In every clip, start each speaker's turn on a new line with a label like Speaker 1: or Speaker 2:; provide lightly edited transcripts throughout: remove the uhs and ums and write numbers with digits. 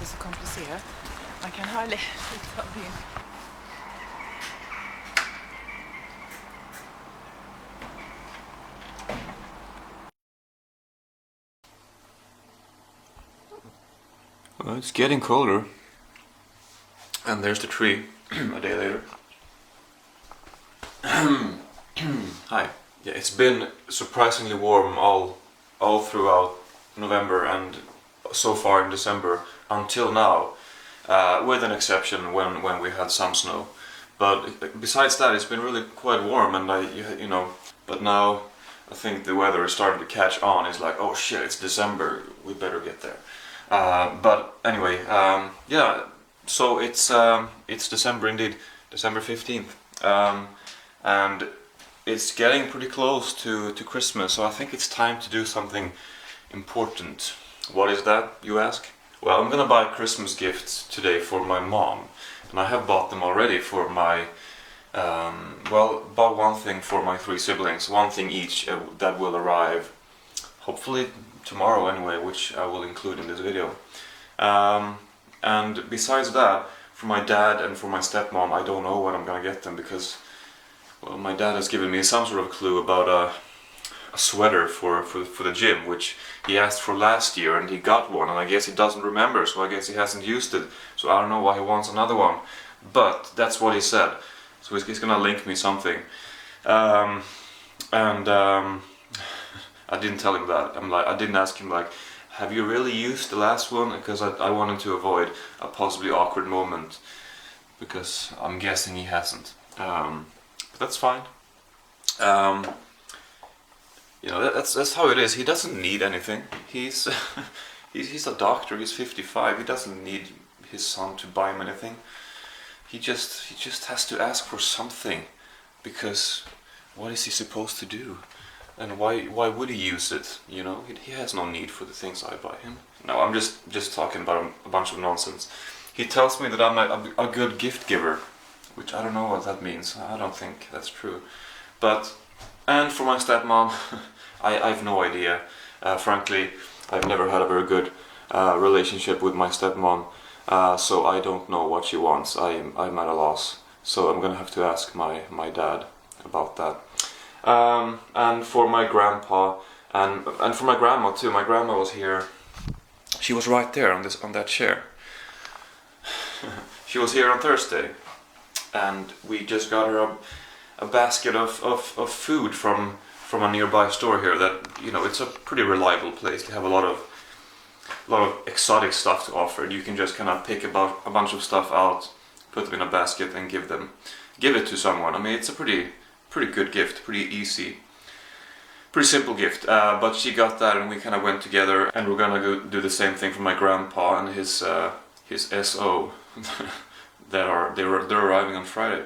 Speaker 1: så komplicerat. Man kan ha lite av det.
Speaker 2: Well, it's getting colder. And there's the tree a day later. Hi. Yeah, it's been surprisingly warm all throughout November and so far in December until now, with an exception when we had some snow. But besides that, it's been really quite warm, and but now I think the weather is starting to catch on. It's like, oh shit, it's December, we better get there. But anyway, yeah. So it's December indeed, December 15th, and it's getting pretty close to Christmas. So I think it's time to do something important. What is that, you ask? Well, I'm gonna buy Christmas gifts today for my mom, and I have bought them already for my. Bought one thing for my 3 siblings, one thing each that will arrive, hopefully tomorrow anyway, which I will include in this video. And besides that, for my dad and for my stepmom, I don't know what I'm gonna get them because, well, my dad has given me some sort of clue about a sweater for the gym, which he asked for last year, and he got one, and I guess he doesn't remember, so I guess he hasn't used it, so I don't know why he wants another one, but that's what he said, so he's gonna link me something, I didn't tell him that. I didn't ask him like, have you really used the last one? Because I wanted to avoid a possibly awkward moment, because I'm guessing he hasn't. But that's fine. That's how it is. He doesn't need anything. He's he's a doctor. He's 55. He doesn't need his son to buy him anything. He just has to ask for something, because what is he supposed to do? And why would he use it? You know, he has no need for the things I buy him. No, I'm just talking about a bunch of nonsense. He tells me that I'm a good gift giver, which I don't know what that means. I don't think that's true. And for my stepmom, I have no idea. Frankly, I've never had a very good relationship with my stepmom, so I don't know what she wants. I'm at a loss. So I'm gonna have to ask my dad about that. And for my grandpa and for my grandma too. My grandma was here. She was right there on that chair. She was here on Thursday, and we just got her a basket of food from a nearby store here. That, you know, it's a pretty reliable place. They have a lot of exotic stuff to offer, and you can just kind of pick about a bunch of stuff out, put them in a basket, and give it to someone. I mean, it's a pretty good gift, pretty easy, pretty simple gift, but she got that, and we kind of went together, and we're gonna go do the same thing for my grandpa and his SO. They're arriving on Friday,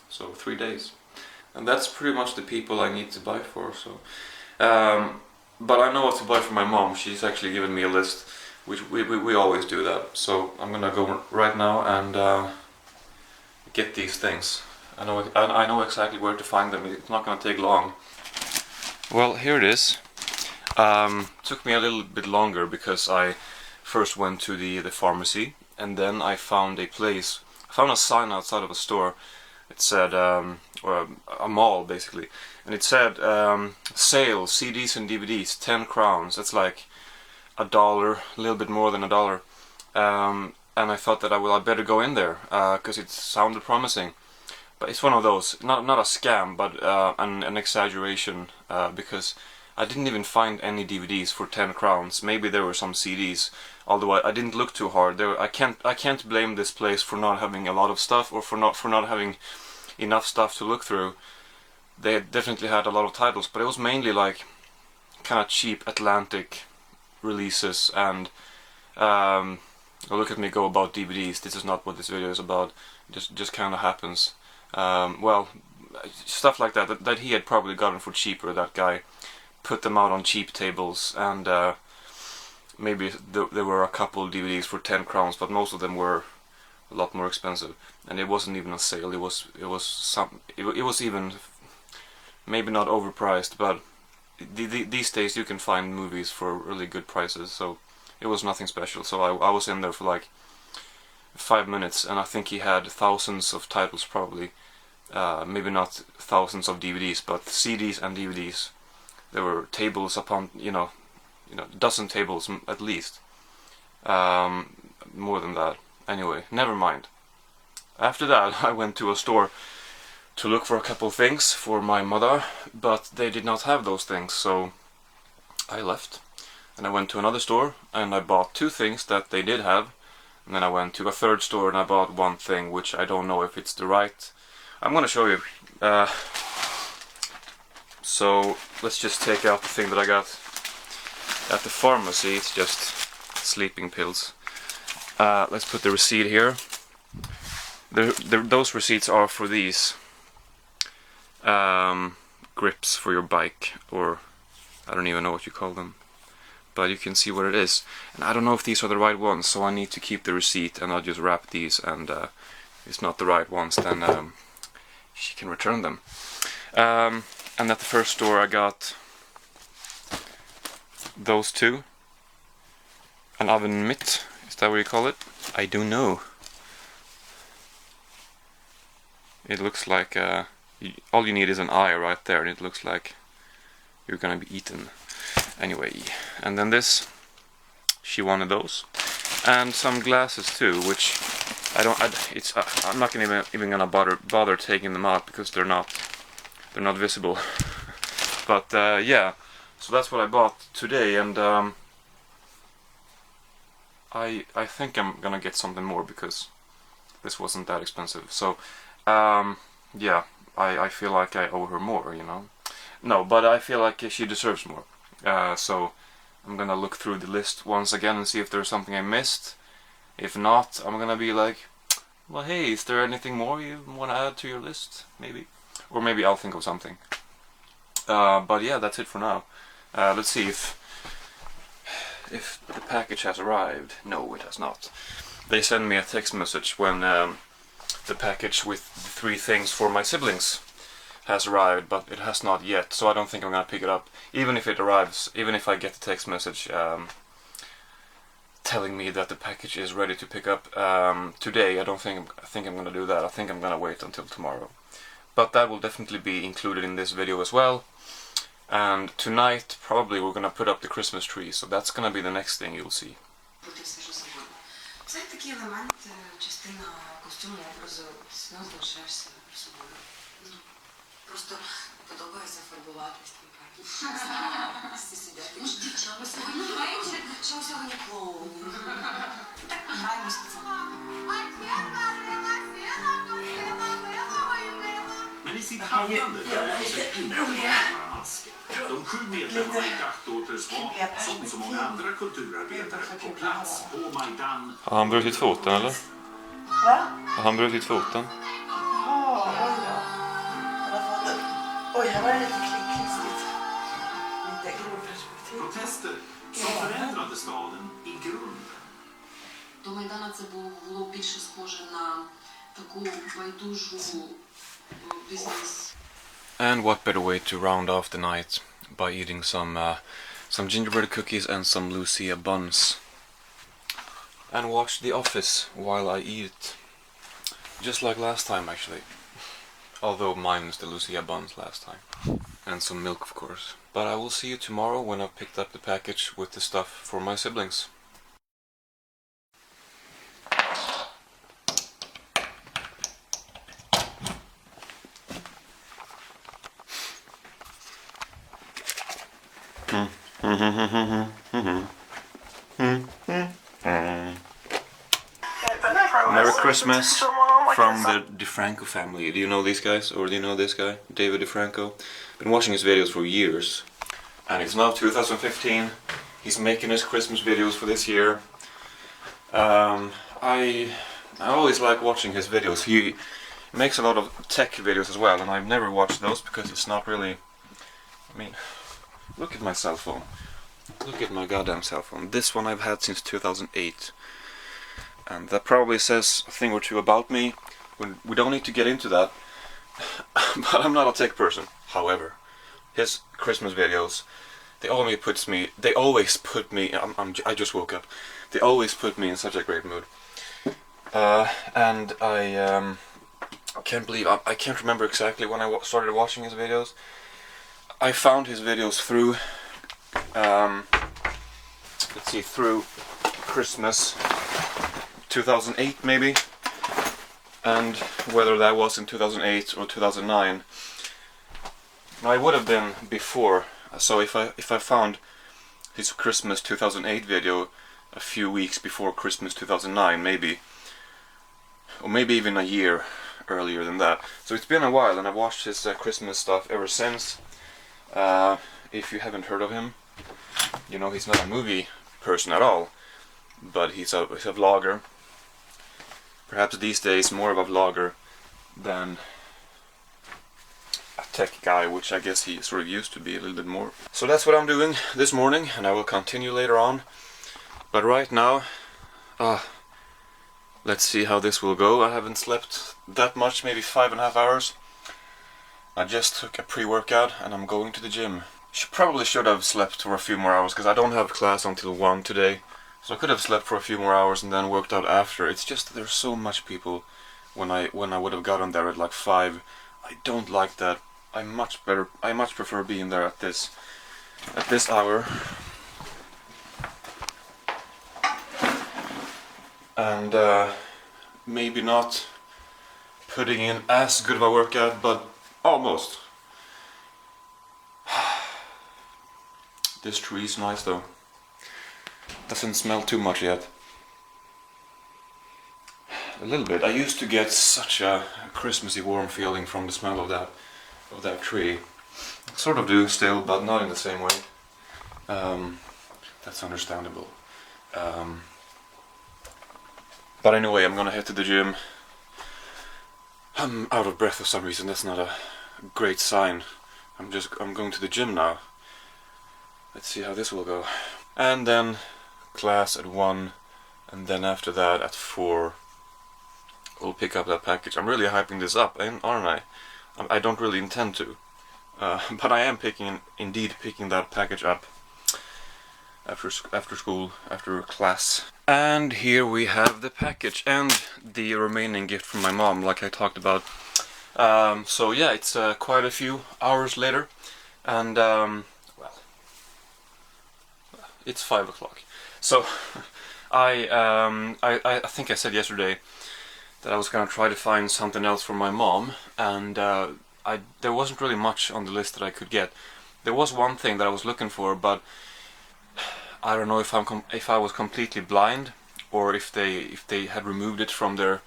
Speaker 2: so 3 days, and that's pretty much the people I need to buy for. So, but I know what to buy for my mom. She's actually given me a list, which we always do that. So I'm gonna go right now and get these things. I know exactly where to find them. It's not going to take long. Well, here it is. Took me a little bit longer because I first went to the pharmacy, and then I found a place. I found a sign outside of a store. It said, or a mall basically, and it said sale CDs and DVDs 10 crowns. That's like $1, a little bit more than $1. And I thought that I better go in there because it sounded promising. But it's one of those, not a scam, but an exaggeration, because I didn't even find any DVDs for 10 crowns. Maybe there were some CDs, although I didn't look too hard. I can't blame this place for not having a lot of stuff, or for not having enough stuff to look through. They definitely had a lot of titles, but it was mainly like kind of cheap Atlantic releases. And look at me go about DVDs. This is not what this video is about. Just kind of happens. Well, stuff like that he had probably gotten for cheaper. That guy put them out on cheap tables, and maybe there were a couple DVDs for 10 crowns, but most of them were a lot more expensive. And it wasn't even a sale. It was even maybe not overpriced, but these days you can find movies for really good prices. So It was nothing special, so I was in there for like 5 minutes, and I think he had thousands of titles probably. Maybe not thousands of DVDs, but CDs and DVDs. There were tables upon, dozen tables at least. More than that. Anyway, never mind. After that, I went to a store to look for a couple things for my mother, but they did not have those things, so I left. And I went to another store, and I bought 2 things that they did have. And then I went to a third store, and I bought 1 thing, which I don't know if it's the right... I'm gonna show you. So, let's just take out the thing that I got at the pharmacy. It's just sleeping pills. Let's put the receipt here. Those receipts are for these grips for your bike, or I don't even know what you call them, but you can see what it is. And I don't know if these are the right ones, so I need to keep the receipt, and I'll just wrap these, and if it's not the right ones, then she can return them. And at the first store I got those 2. An oven mitt, is that what you call it? I don't know. It looks like all you need is an eye right there, and it looks like you're gonna be eaten. Anyway, and then this, she wanted those, and some glasses too, which I'm not even gonna bother taking them out because they're not visible. But yeah, so that's what I bought today, and I think I'm gonna get something more because this wasn't that expensive. So yeah, I feel like I owe her more, No, but I feel like she deserves more. So I'm gonna look through the list once again and see if there's something I missed. If not, I'm gonna be like, well, hey, is there anything more you want to add to your list? Maybe. Or maybe I'll think of something. But yeah, that's it for now. Let's see if the package has arrived. No, it has not. They send me a text message when the package with the 3 things for my siblings has arrived, but it has not yet, so I don't think I'm gonna pick it up. Even if it arrives, even if I get the text message telling me that the package is ready to pick up today, I think I'm gonna do that. I think I'm gonna wait until tomorrow. But that will definitely be included in this video as well. And tonight, probably, we're gonna put up the Christmas tree, so that's gonna be the next thing you'll see.
Speaker 3: Це такий елемент, частина костюму, образу, ти все одно залишаєшся собою. Просто подобається фарбуватись, всі сидять. Ну ж дівчата, ви сьогодні граєте, що ви сьогодні клоуні. Так граємося це.
Speaker 4: Men i sitt handlande är inte bara masker. De 7 medlemmarna i Dachtåters var, som så många andra kulturarbetare, på plats på Majdan.
Speaker 2: Har han brutit foten, eller?
Speaker 1: Va?
Speaker 2: Har han brutit foten?
Speaker 1: Jaha, oj då. Han har fått... Oj, här var det lite klistligt. Lite grovperspektiv.
Speaker 4: Protester som förändrade staden i grunden.
Speaker 3: До Майдана це було більше схоже на таку байдужу бізнес.
Speaker 2: And what better way to round off the night by eating some gingerbread cookies and some Lucia buns. And watch The Office while I eat it. Just like last time, actually. Although minus the Lucia buns last time. And some milk, of course. But I will see you tomorrow when I've picked up the package with the stuff for my siblings. Merry Christmas from the DeFranco family. Do you know these guys? Or do you know this guy? David DeFranco? Been watching his videos for years. And it's now 2015. He's making his Christmas videos for this year. I always like watching his videos. He makes a lot of tech videos as well, and I've never watched those because it's not really... I mean, look at my cell phone. Look at my goddamn cell phone. This one I've had since 2008. And that probably says a thing or two about me. We don't need to get into that. But I'm not a tech person. However, his Christmas videos They always put me. I just woke up. They always put me in such a great mood. And I can't believe I can't remember exactly when I started watching his videos. I found his videos through let's see, through Christmas 2008 maybe, and whether that was in 2008 or 2009. Now it would have been before. So if I found his Christmas 2008 video a few weeks before Christmas 2009, maybe, or maybe even a year earlier than that. So it's been a while, and I've watched his Christmas stuff ever since. If you haven't heard of him, you know he's not a movie person at all, but he's a vlogger. Perhaps these days more of a vlogger than a tech guy, which I guess he sort of used to be a little bit more. So that's what I'm doing this morning, and I will continue later on. But right now, let's see how this will go. I haven't slept that much, maybe 5.5 hours. I just took a pre-workout and I'm going to the gym. Probably should have slept for a few more hours, because I don't have class until 1 today. So I could have slept for a few more hours and then worked out after. It's just there's so much people when I would have gotten there at like 5. I don't like that. I much prefer being there at this hour. And maybe not putting in as good of a workout, but almost. This tree is nice though. Doesn't smell too much yet. A little bit. I used to get such a Christmassy warm feeling from the smell of that tree. Sort of do still, but not in the same way. That's understandable. But anyway, I'm gonna head to the gym. I'm out of breath for some reason. That's not a great sign. I'm going to the gym now. Let's see how this will go. And then class at 1, and then after that at 4 we'll pick up that package. I'm really hyping this up, aren't I? I don't really intend to, but I am indeed picking that package up after school, after class. And here we have the package and the remaining gift from my mom, like I talked about. So yeah, it's quite a few hours later, and well, it's 5 o'clock. So I think I said yesterday that I was gonna try to find something else for my mom, and there wasn't really much on the list that I could get. There was one thing that I was looking for, but I don't know if I was completely blind, or if they had removed it from the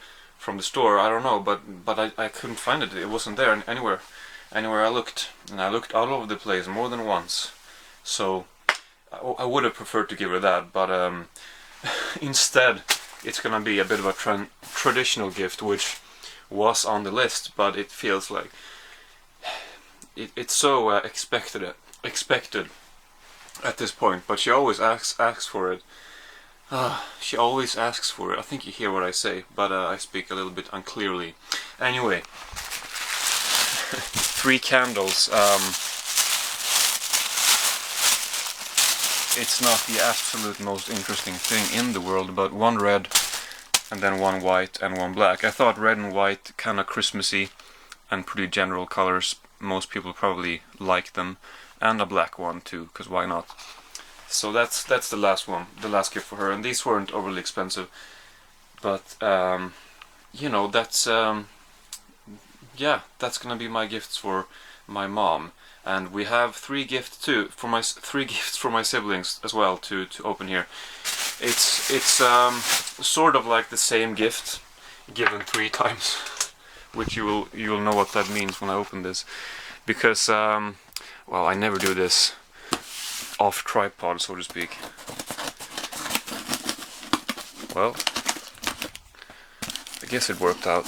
Speaker 2: store. I don't know, but I couldn't find it. It wasn't there anywhere I looked, and I looked all over the place more than once. So I would have preferred to give her that, but instead it's gonna be a bit of a traditional gift, which was on the list, but it feels like it's so expected at this point. But she always asks for it. She always asks for it. I think you hear what I say, but I speak a little bit unclearly. Anyway, 3 candles. It's not the absolute most interesting thing in the world, but 1 red, and then 1 white and 1 black. I thought red and white, kind of Christmassy and pretty general colors. Most people probably like them, and a black one too, because why not? So that's the last one, the last gift for her, and these weren't overly expensive, but you know, that's yeah, that's gonna be my gifts for my mom. And we have 3 gifts too for my 3 gifts for my siblings as well to open here. It's sort of like the same gift given 3 times, which you will know what that means when I open this, because well, I never do this off tripod, so to speak. Well, I guess it worked out,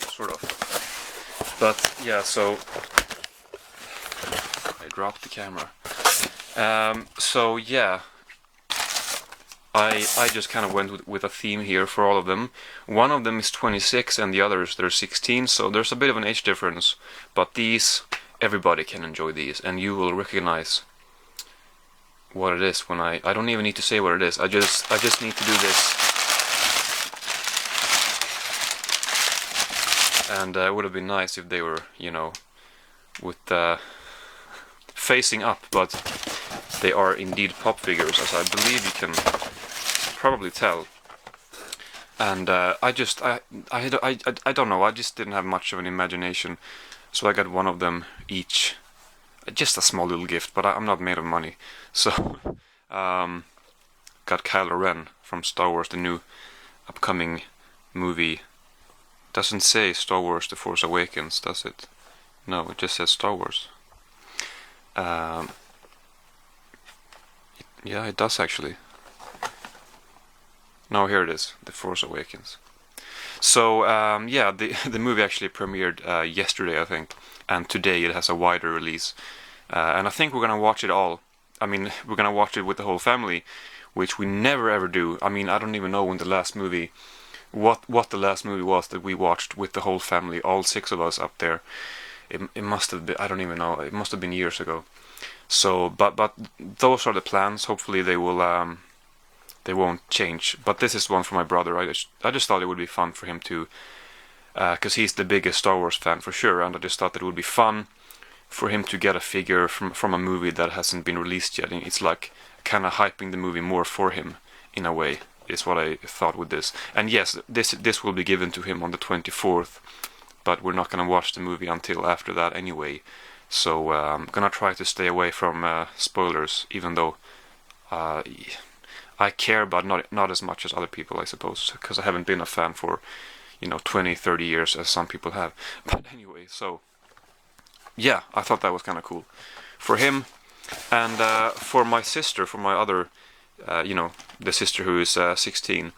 Speaker 2: sort of. But yeah, so I dropped the camera. So yeah, I just kind of went with a theme here for all of them. One of them is 26 and the others they're 16, so there's a bit of an age difference. But these everybody can enjoy these, and you will recognize what it is when I don't even need to say what it is. I just need to do this. And it would have been nice if they were, you know, with facing up, but they are indeed pop figures, as I believe you can probably tell. And I don't know, I just didn't have much of an imagination, so I got one of them each. Just a small little gift, but I'm not made of money. So, got Kylo Ren from Star Wars, the new upcoming movie. Doesn't say Star Wars The Force Awakens, does it? No, it just says Star Wars. Yeah, it does actually. No, here it is, The Force Awakens. So, yeah, the movie actually premiered yesterday, I think. And today it has a wider release. And I think we're gonna watch it all. I mean, we're gonna watch it with the whole family, which we never ever do. I mean, I don't even know when the last movie, what the last movie was that we watched with the whole family, all 6 of us up there. It must have been, I don't even know, it must have been years ago. So, but those are the plans. Hopefully they will, they won't change. But this is one for my brother. I just thought it would be fun for him to, because he's the biggest Star Wars fan for sure, and I just thought that it would be fun for him to get a figure from a movie that hasn't been released yet. And it's like kind of hyping the movie more for him in a way, is what I thought with this. And yes, this will be given to him on the 24th, but we're not gonna watch the movie until after that anyway. So I'm gonna try to stay away from spoilers, even though I care, but not as much as other people, I suppose, because I haven't been a fan for, you know, 20-30 years as some people have. But anyway, so yeah, I thought that was kind of cool for him. And for my sister, for my other, you know, the sister who is 16,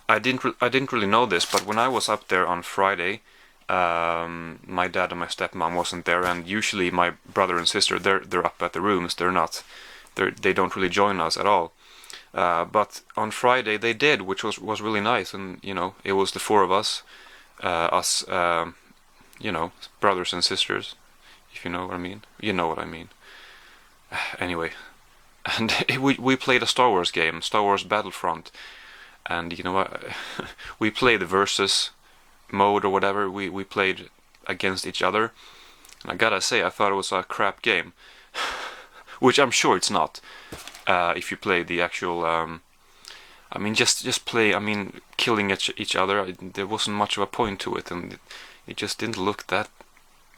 Speaker 2: I didn't really know this, but when I was up there on Friday, my dad and my stepmom wasn't there, and usually my brother and sister, they're up at the rooms. They don't really join us at all. But on Friday they did, which was really nice, and you know, it was the 4 of us, you know, brothers and sisters, if you know what I mean. You know what I mean. Anyway, and we played a Star Wars game, Star Wars Battlefront, and you know what, we played the versus mode or whatever. We played against each other, and I gotta say, I thought it was a crap game, which I'm sure it's not. If you play the actual, I mean, just play. I mean, killing each other. There wasn't much of a point to it, and it just didn't look that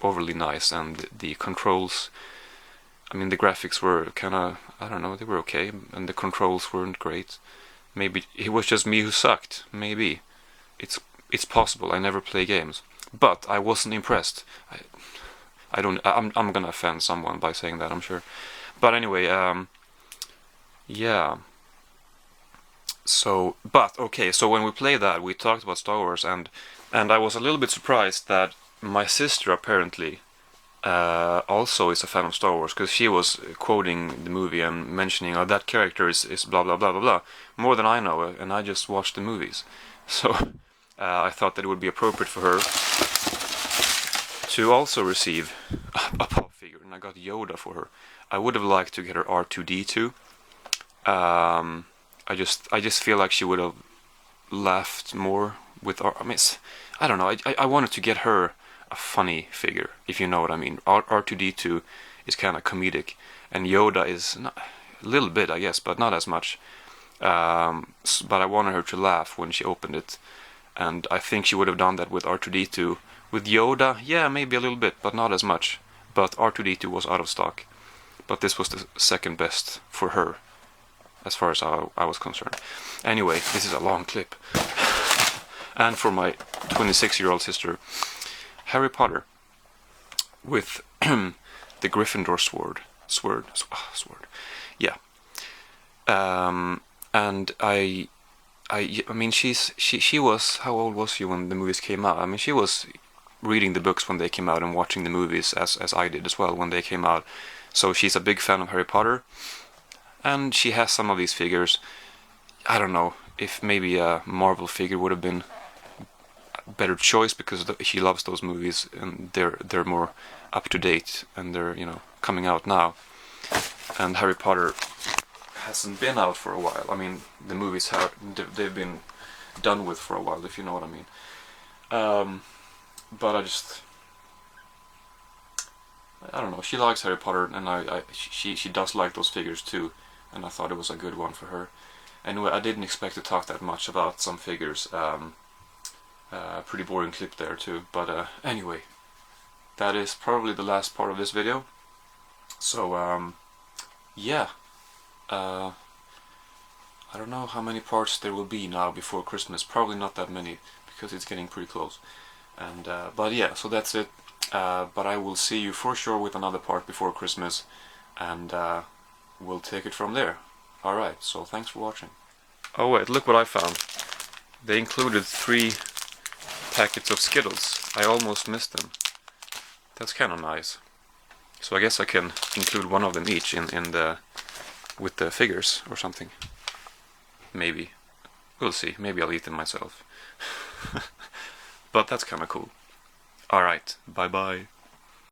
Speaker 2: overly nice. And the controls, I mean, the graphics were kind of, I don't know, they were okay, and the controls weren't great. Maybe it was just me who sucked. Maybe it's possible. I never play games, but I wasn't impressed. I'm gonna offend someone by saying that, I'm sure. But anyway, yeah. So, but okay. So when we played that, we talked about Star Wars, and I was a little bit surprised that my sister apparently also is a fan of Star Wars, because she was quoting the movie and mentioning, "Oh, that character is blah blah blah blah blah," more than I know, and I just watched the movies. So I thought that it would be appropriate for her to also receive a pop figure, and I got Yoda for her. I would have liked to get her R2D2. I just feel like she would have laughed more with I mean, I don't know. I wanted to get her a funny figure, if you know what I mean. R2D2 is kind of comedic, and Yoda is not, a little bit, I guess, but not as much. But I wanted her to laugh when she opened it, and I think she would have done that with R2D2. With Yoda, yeah, maybe a little bit, but not as much. But R2D2 was out of stock. But this was the second best for her, as far as I was concerned. Anyway, this is a long clip. And for my 26-year-old sister, Harry Potter with the Gryffindor sword. Yeah. And I mean, she was, how old was she when the movies came out? I mean, she was reading the books when they came out and watching the movies as I did as well when they came out. So she's a big fan of Harry Potter, and she has some of these figures. I don't know if maybe a Marvel figure would have been a better choice, because she loves those movies and they're more up to date, and they're, you know, coming out now. And Harry Potter hasn't been out for a while. I mean, the movies they've been done with for a while, if you know what I mean. But I don't know. She likes Harry Potter, and she does like those figures too, and I thought it was a good one for her. Anyway, I didn't expect to talk that much about some figures. Pretty boring clip there too. But anyway, that is probably the last part of this video. So yeah. I don't know how many parts there will be now before Christmas. Probably not that many, because it's getting pretty close. And but yeah, so that's it. But I will see you for sure with another part before Christmas, and we'll take it from there. Alright, so thanks for watching. Oh wait, look what I found. They included 3 packets of Skittles. I almost missed them. That's kind of nice. So I guess I can include one of them each in the with the figures or something. Maybe. We'll see. Maybe I'll eat them myself. But that's kind of cool. Alright, bye bye.